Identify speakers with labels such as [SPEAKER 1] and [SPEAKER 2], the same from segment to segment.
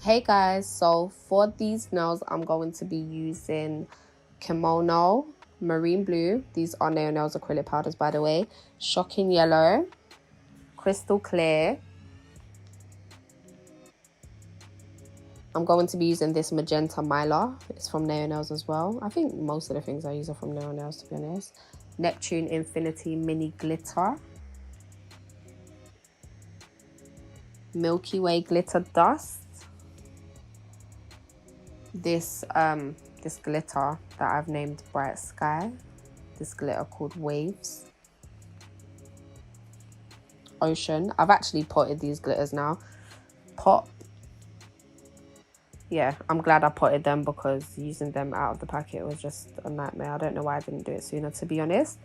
[SPEAKER 1] Hey guys, so for these nails I'm going to be using Kimono, Marine Blue, these are Nail Nails acrylic powders by the way, Shocking Yellow, Crystal Clear. I'm going to be using this Magenta Mylar, it's from Nail Nails as well. I think most of the things I use are from Nail Nails, to be honest. Neptune Infinity Mini Glitter, Milky Way Glitter Dust, this glitter that I've named Bright Sky, this glitter called Waves, Ocean. I've actually potted these glitters now. Pop. Yeah, I'm glad I potted them because using them out of the packet was just a nightmare. I don't know why I didn't do it sooner, to be honest.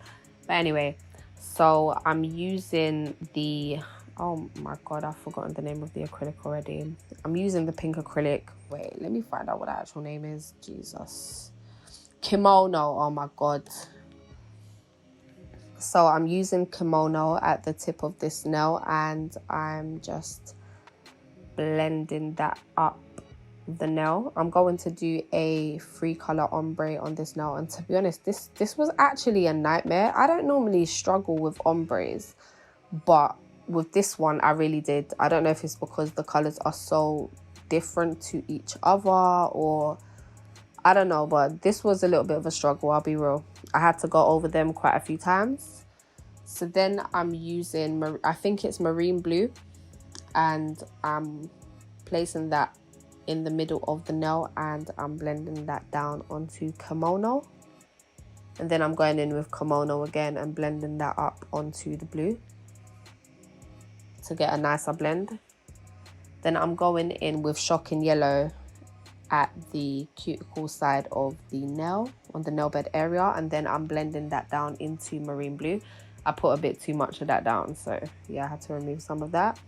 [SPEAKER 1] But anyway, so I'm using the, oh my god, I've forgotten the name of the acrylic already. I'm using the pink acrylic. Wait, let me find out what the actual name is. Jesus. Kimono, oh my god. So I'm using Kimono at the tip of this nail and I'm just blending that up the nail. I'm going to do a 3-color ombre on this nail, and to be honest, this was actually a nightmare. I don't normally struggle with ombres, but with this one I really did. I don't know if it's because the colors are so different to each other or I don't know, but this was a little bit of a struggle, I'll be real. I had to go over them quite a few times. So then I'm using, I think it's Marine Blue, and I'm placing that in the middle of the nail and I'm blending that down onto Kimono. And then I'm going in with Kimono again and blending that up onto the blue to get a nicer blend. Then I'm going in with Shocking Yellow at the cuticle side of the nail, on the nail bed area, and then I'm blending that down into Marine Blue. I put a bit too much of that down, so yeah, I had to remove some of that.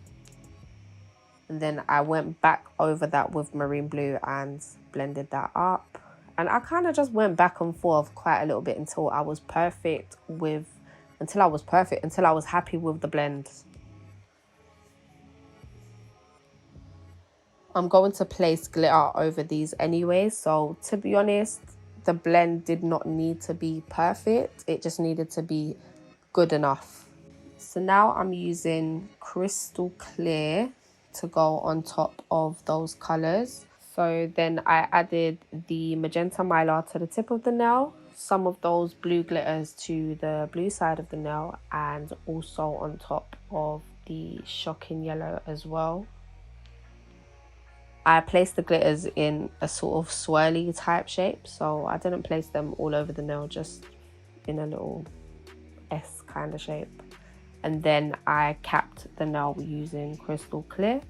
[SPEAKER 1] And then I went back over that with Marine Blue and blended that up. And I kind of just went back and forth quite a little bit until I was happy with the blend. I'm going to place glitter over these anyway, so to be honest, the blend did not need to be perfect. It just needed to be good enough. So now I'm using Crystal Clear to go on top of those colors. So then I added the Magenta Mylar to the tip of the nail, some of those blue glitters to the blue side of the nail, and also on top of the Shocking Yellow as well. I placed the glitters in a sort of swirly type shape, so I didn't place them all over the nail, just in a little S kind of shape. And then I capped the nail using Crystal Clear.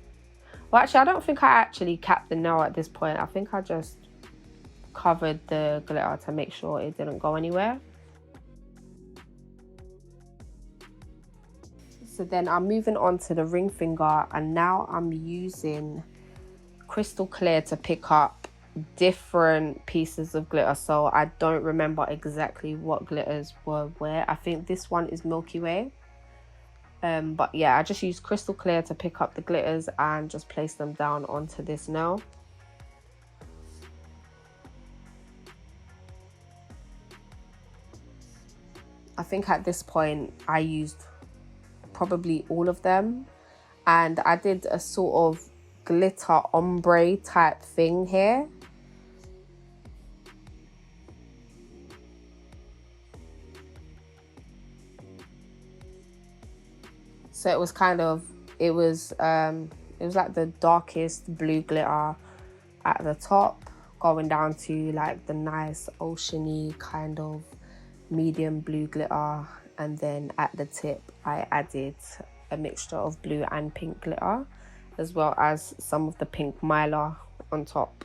[SPEAKER 1] Well, actually, I don't think I actually capped the nail at this point. I think I just covered the glitter to make sure it didn't go anywhere. So then I'm moving on to the ring finger, and now I'm using Crystal Clear to pick up different pieces of glitter. So I don't remember exactly what glitters were where. I think this one is Milky Way. But yeah, I just used Crystal Clear to pick up the glitters and just place them down onto this nail. I think at this point I used probably all of them, and I did a sort of glitter ombre type thing here. So it was like the darkest blue glitter at the top, going down to like the nice oceany kind of medium blue glitter, and then at the tip I added a mixture of blue and pink glitter, as well as some of the pink mylar on top.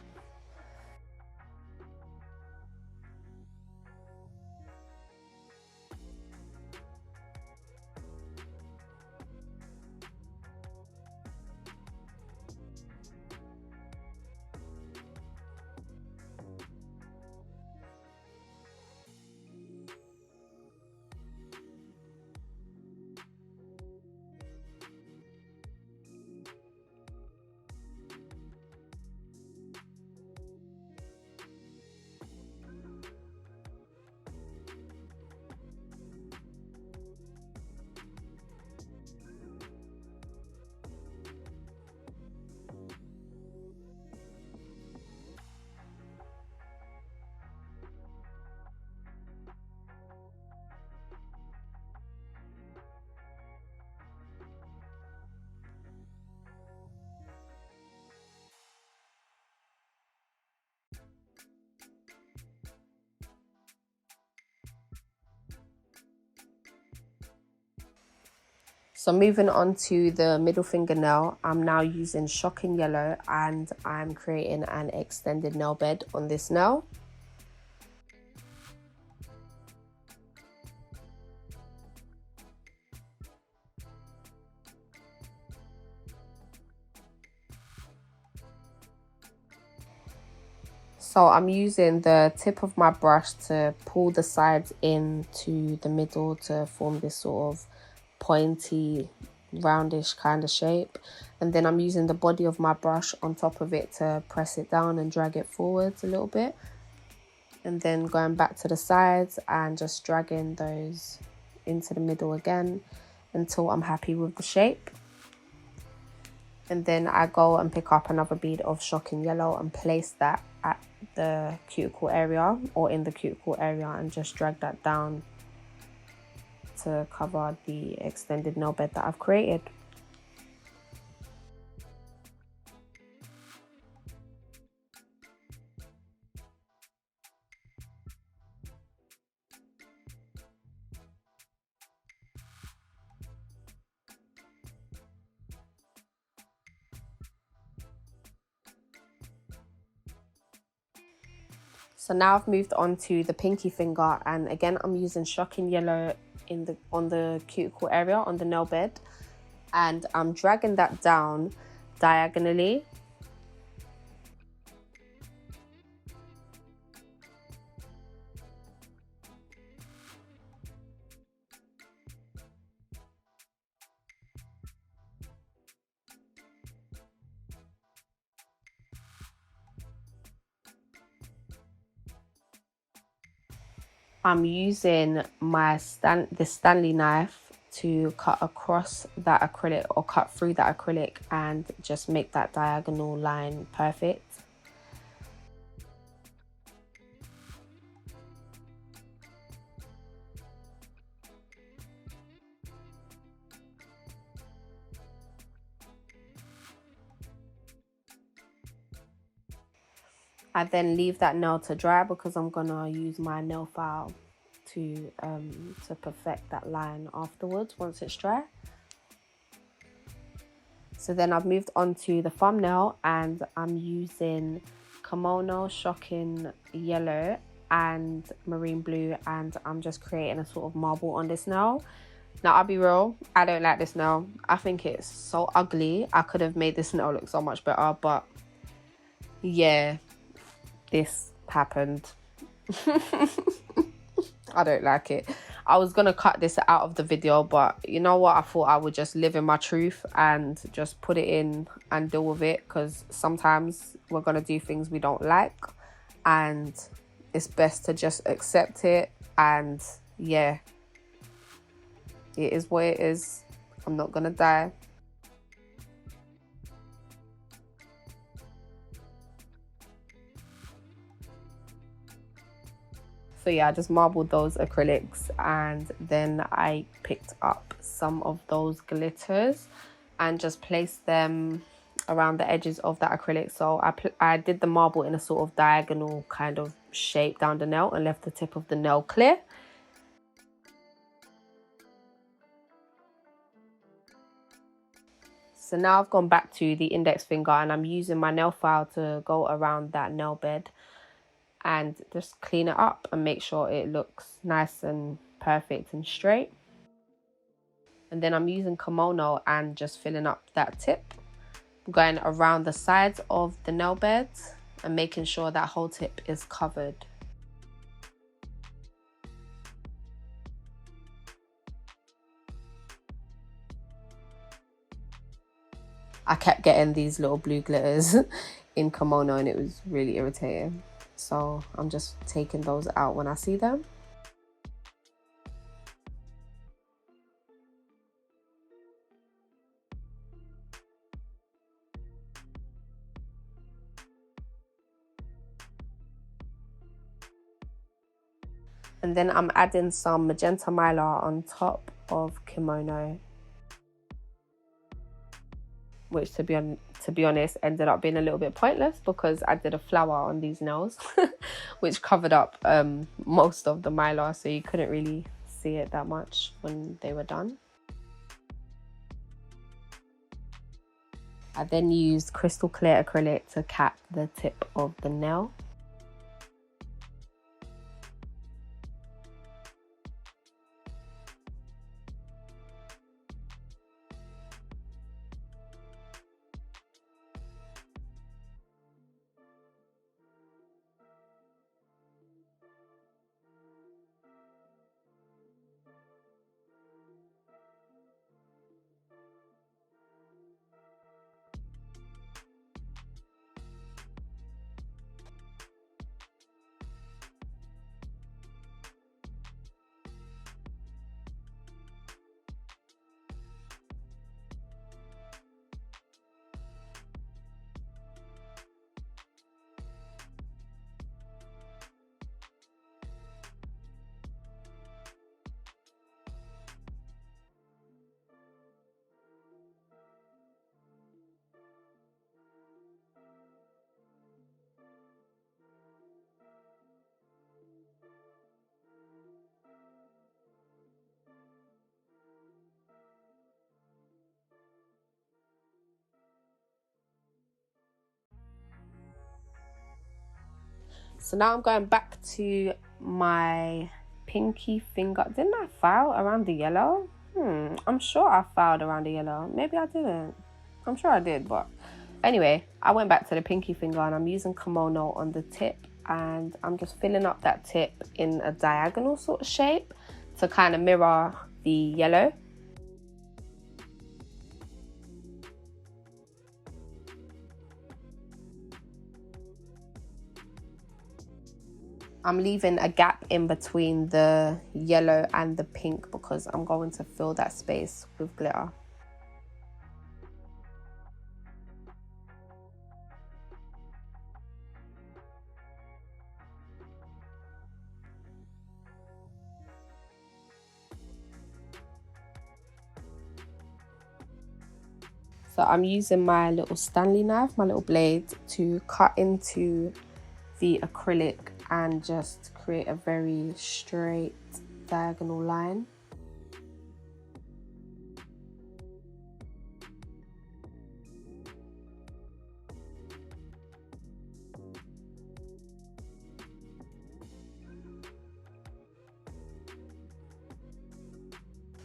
[SPEAKER 1] So moving on to the middle fingernail, I'm now using shocking yellow and I'm creating an extended nail bed on this nail. So I'm using the tip of my brush to pull the sides into the middle to form this sort of pointy, roundish kind of shape. And then I'm using the body of my brush on top of it to press it down and drag it forwards a little bit. And then going back to the sides and just dragging those into the middle again until I'm happy with the shape. And then I go and pick up another bead of shocking yellow and place that at the cuticle area or in the cuticle area and just drag that down to cover the extended nail bed that I've created. So now I've moved on to the pinky finger, and again I'm using shocking yellow on the cuticle area on the nail bed, and I'm dragging that down diagonally. I'm using my the Stanley knife to cut across that acrylic or cut through that acrylic and just make that diagonal line perfect. I then leave that nail to dry because I'm gonna use my nail file to perfect that line afterwards once it's dry. So then I've moved on to the thumbnail and I'm using kimono, shocking yellow and marine blue, and I'm just creating a sort of marble on this nail. Now I'll be real, I don't like this nail. I think it's so ugly. I could have made this nail look so much better, but yeah, this happened. I don't like it. I was gonna cut this out of the video, but you know what, I thought I would just live in my truth and just put it in and deal with it, because sometimes we're gonna do things we don't like and it's best to just accept it. And yeah, it is what it is. I'm not gonna die. So yeah, I just marbled those acrylics and then I picked up some of those glitters and just placed them around the edges of that acrylic. So I did the marble in a sort of diagonal kind of shape down the nail and left the tip of the nail clear. So now I've gone back to the index finger and I'm using my nail file to go around that nail bed and just clean it up and make sure it looks nice and perfect and straight. And then I'm using kimono and just filling up that tip, going around the sides of the nail bed and making sure that whole tip is covered. I kept getting these little blue glitters in kimono and it was really irritating. So I'm just taking those out when I see them. And then I'm adding some magenta mylar on top of kimono, which to be honest ended up being a little bit pointless because I did a flower on these nails which covered up most of the mylar, so you couldn't really see it that much when they were done. I then used crystal clear acrylic to cap the tip of the nail. So now I'm going back to my pinky finger. Didn't I file around the yellow? I'm sure I filed around the yellow. Maybe I didn't. I'm sure I did, but anyway, I went back to the pinky finger and I'm using kimono on the tip, and I'm just filling up that tip in a diagonal sort of shape to kind of mirror the yellow. I'm leaving a gap in between the yellow and the pink because I'm going to fill that space with glitter. So I'm using my little Stanley knife, my little blade, to cut into the acrylic and just create a very straight diagonal line.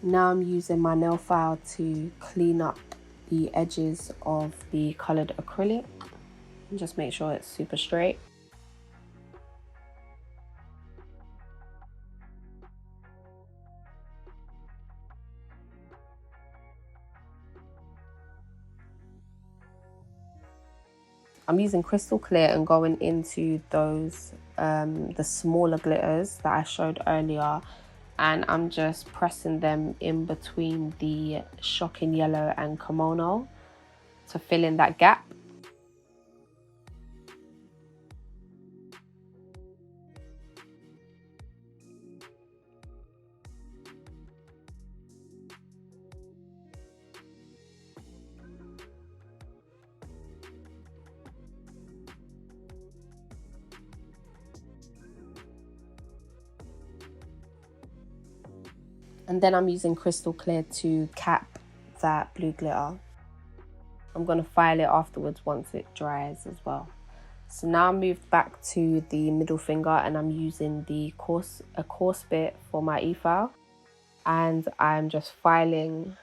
[SPEAKER 1] Now I'm using my nail file to clean up the edges of the coloured acrylic and just make sure it's super straight. I'm using crystal clear and going into those the smaller glitters that I showed earlier, and I'm just pressing them in between the shocking yellow and kimono to fill in that gap. And then I'm using crystal clear to cap that blue glitter. I'm going to file it afterwards once it dries as well. So now I moved back to the middle finger and I'm using a coarse bit for my e-file. And I'm just filing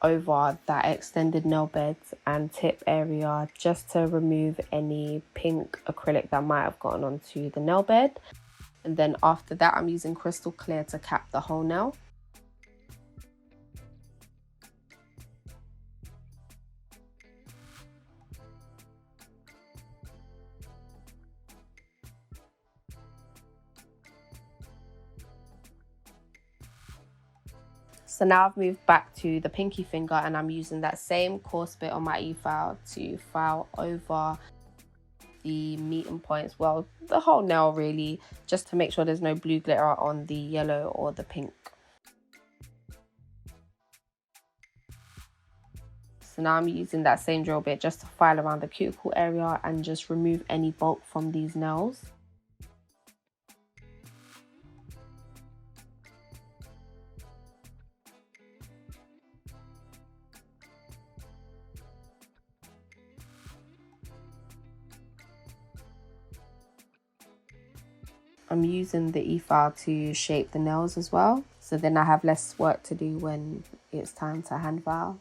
[SPEAKER 1] over that extended nail bed and tip area just to remove any pink acrylic that might have gotten onto the nail bed. And then after that, I'm using crystal clear to cap the whole nail. So now I've moved back to the pinky finger and I'm using that same coarse bit on my e-file to file over the meeting points, well, the whole nail really, just to make sure there's no blue glitter on the yellow or the pink. So now I'm using that same drill bit just to file around the cuticle area and just remove any bulk from these nails. I'm using the e-file to shape the nails as well, so then I have less work to do when it's time to hand file.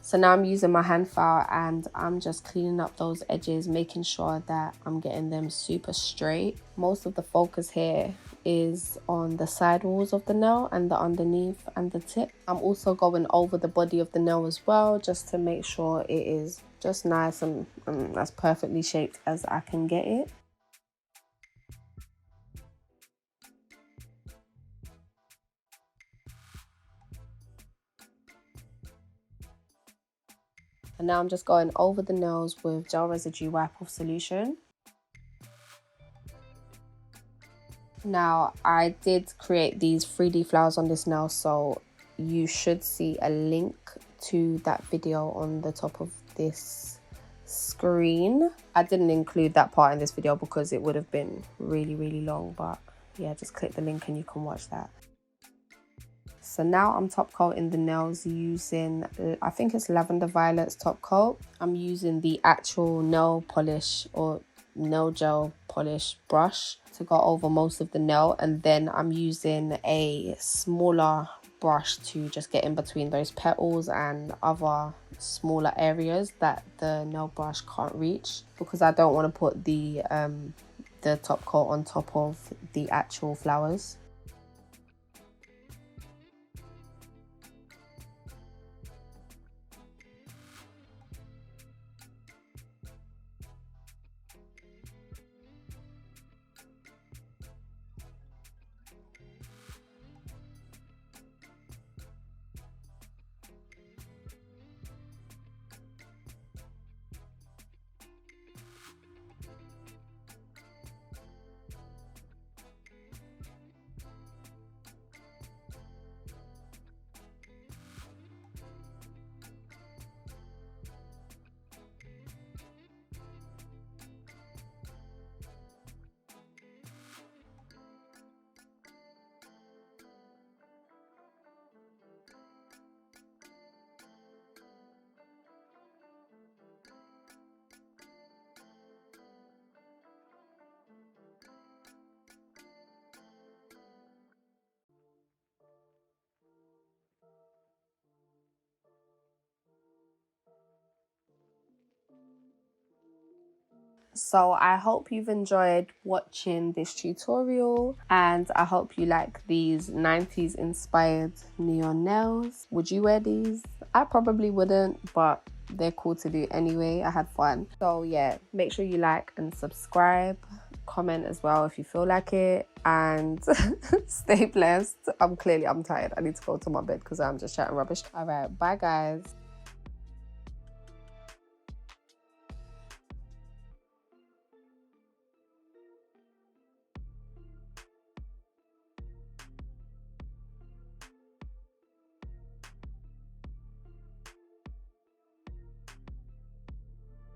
[SPEAKER 1] So now I'm using my hand file and I'm just cleaning up those edges, making sure that I'm getting them super straight. Most of the focus here is on the side walls of the nail and the underneath and the tip. I'm also going over the body of the nail as well, just to make sure it is just nice and as perfectly shaped as I can get it. And now I'm just going over the nails with gel residue wipe off solution. Now I did create these 3D flowers on this nail, so you should see a link to that video on the top of this screen. I didn't include that part in this video because it would have been really long, but yeah, just click the link and you can watch that. So now I'm top coating the nails using, I think it's Lavender Violet's top coat. I'm using the actual nail polish or nail gel polish brush to go over most of the nail, and then I'm using a smaller brush to just get in between those petals and other smaller areas that the nail brush can't reach, because I don't want to put the top coat on top of the actual flowers. So I hope you've enjoyed watching this tutorial, and I hope you like these 90s inspired neon nails. Would you wear these? I probably wouldn't, but they're cool to do anyway. I had fun. So yeah, make sure you like and subscribe, comment as well if you feel like it, and stay blessed. I'm tired. I need to go to my bed because I'm just chatting rubbish. All right, bye guys.